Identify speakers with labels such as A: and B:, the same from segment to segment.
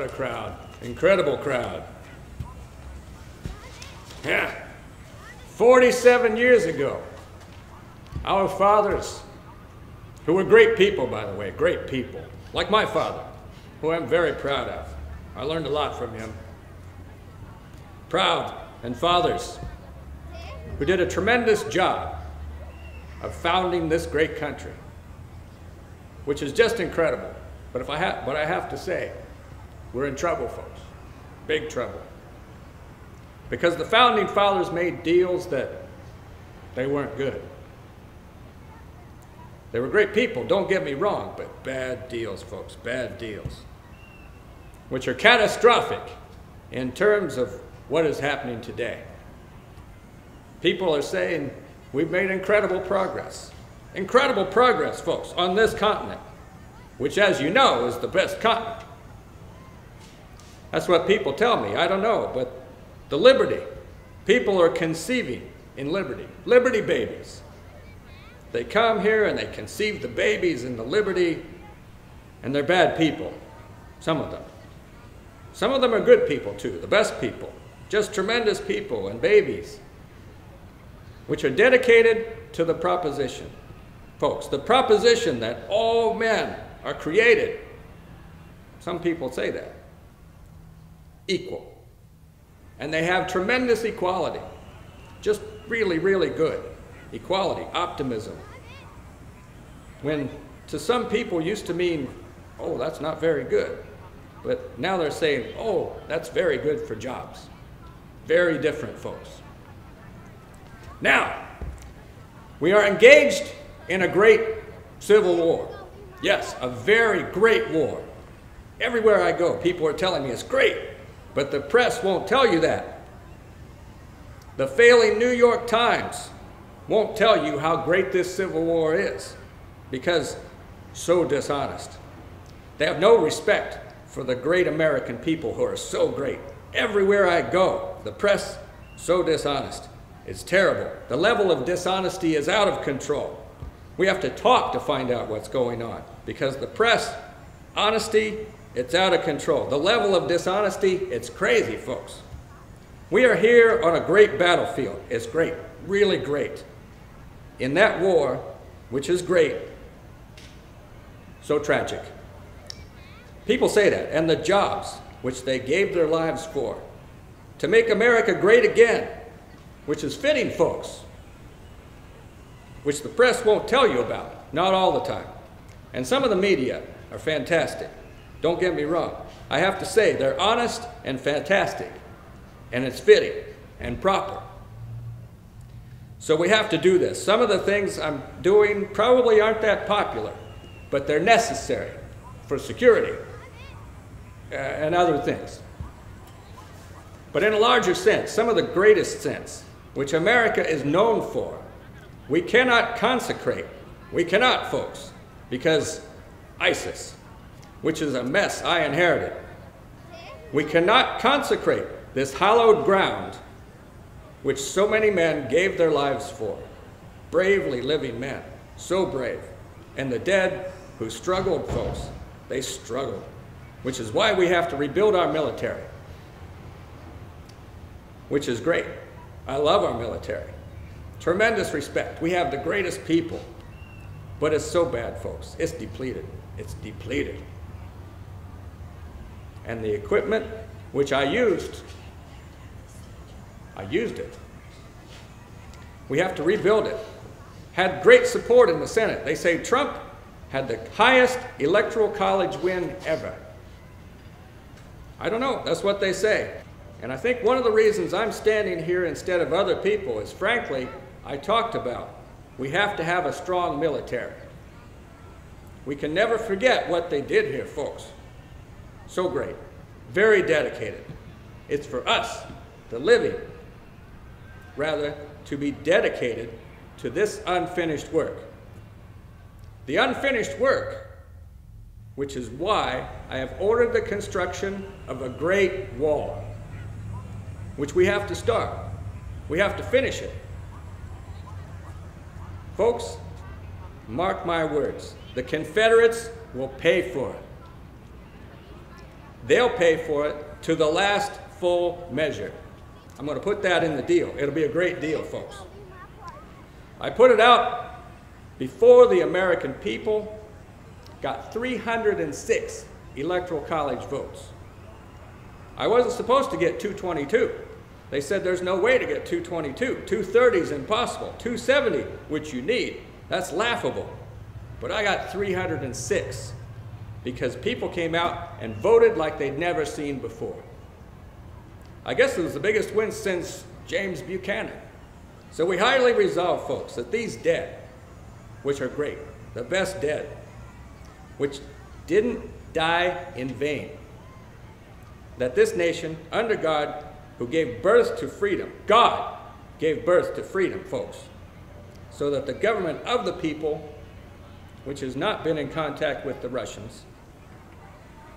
A: a crowd. Incredible crowd. Yeah. 47 years ago, our fathers, who were great people, by the way, great people, like my father, who I'm very proud of. I learned a lot from him. Proud and fathers who did a tremendous job of founding this great country, which is just incredible. But I have to say, we're in trouble, folks, big trouble. Because the founding fathers made deals that they weren't good. They were great people, don't get me wrong, but bad deals, folks, bad deals, which are catastrophic in terms of what is happening today. People are saying we've made incredible progress, folks, on this continent, which, as you know, is the best continent. That's what people tell me. I don't know, but the liberty, people are conceiving in liberty, liberty babies. They come here and they conceive the babies in the liberty, and they're bad people, some of them. Some of them are good people too, the best people, just tremendous people and babies, which are dedicated to the proposition, folks, the proposition that all men are created, some people say that, equal. And they have tremendous equality, just really, really good equality, optimism. When to some people used to mean, oh, that's not very good. But now they're saying, oh, that's very good for jobs. Very different, folks. Now, we are engaged in a great civil war. Yes, a very great war. Everywhere I go, people are telling me it's great, but the press won't tell you that. The failing New York Times won't tell you how great this civil war is, because so dishonest. They have no respect for the great American people who are so great. Everywhere I go, the press, so dishonest. It's terrible. The level of dishonesty is out of control. We have to talk to find out what's going on, because the press, honesty, it's out of control. The level of dishonesty, it's crazy, folks. We are here on a great battlefield. It's great, really great. In that war, which is great, so tragic. People say that, and the jobs which they gave their lives for, to make America great again, which is fitting, folks, which the press won't tell you about, not all the time. And some of the media are fantastic. Don't get me wrong. I have to say, they're honest and fantastic, and it's fitting and proper. So we have to do this. Some of the things I'm doing probably aren't that popular, but they're necessary for security and other things. But in a larger sense, some of the greatest sense, which America is known for, we cannot consecrate. We cannot, folks, because ISIS, which is a mess I inherited. We cannot consecrate this hallowed ground which so many men gave their lives for. Bravely living men, so brave. And the dead who struggled, folks, they struggled, which is why we have to rebuild our military, which is great. I love our military. Tremendous respect. We have the greatest people, but it's so bad, folks. It's depleted. It's depleted. And the equipment which I used it. We have to rebuild it. Had great support in the Senate. They say Trump had the highest electoral college win ever. I don't know, that's what they say. And I think one of the reasons I'm standing here instead of other people is, frankly, I talked about, we have to have a strong military. We can never forget what they did here, folks. So great, very dedicated. It's for us, the living, rather, to be dedicated to this unfinished work. The unfinished work, which is why I have ordered the construction of a great wall, which we have to start. We have to finish it. Folks, mark my words, the Confederates will pay for it. they'll pay for it to the last full measure. I'm going to put that in the deal. It'll be a great deal, folks. I put it out before the American people got 306 electoral college votes. I wasn't supposed to get 222. They said there's no way to get 222. 230 is impossible. 270, which you need, that's laughable. But I got 306 because people came out and voted like they'd never seen before. I guess it was the biggest win since James Buchanan. So we highly resolve, folks, that these dead, which are great, the best dead, which didn't die in vain, that this nation, under God, who gave birth to freedom, God gave birth to freedom, folks, so that the government of the people, which has not been in contact with the Russians,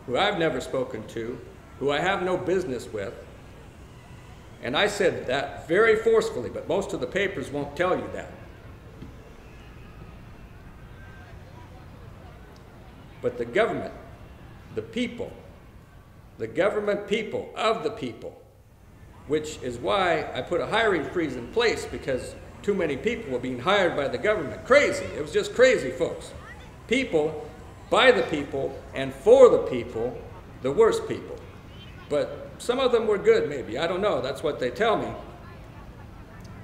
A: who I've never spoken to, who I have no business with, and I said that very forcefully, but most of the papers won't tell you that. But the government, the people, the government people of the people, which is why I put a hiring freeze in place, because too many people were being hired by the government. Crazy. It was just crazy, folks. People, by the people, and for the people, the worst people. But some of them were good, maybe. I don't know. That's what they tell me.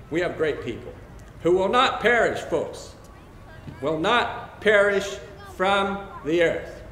A: We have great people who will not perish, folks. Will not perish from the earth.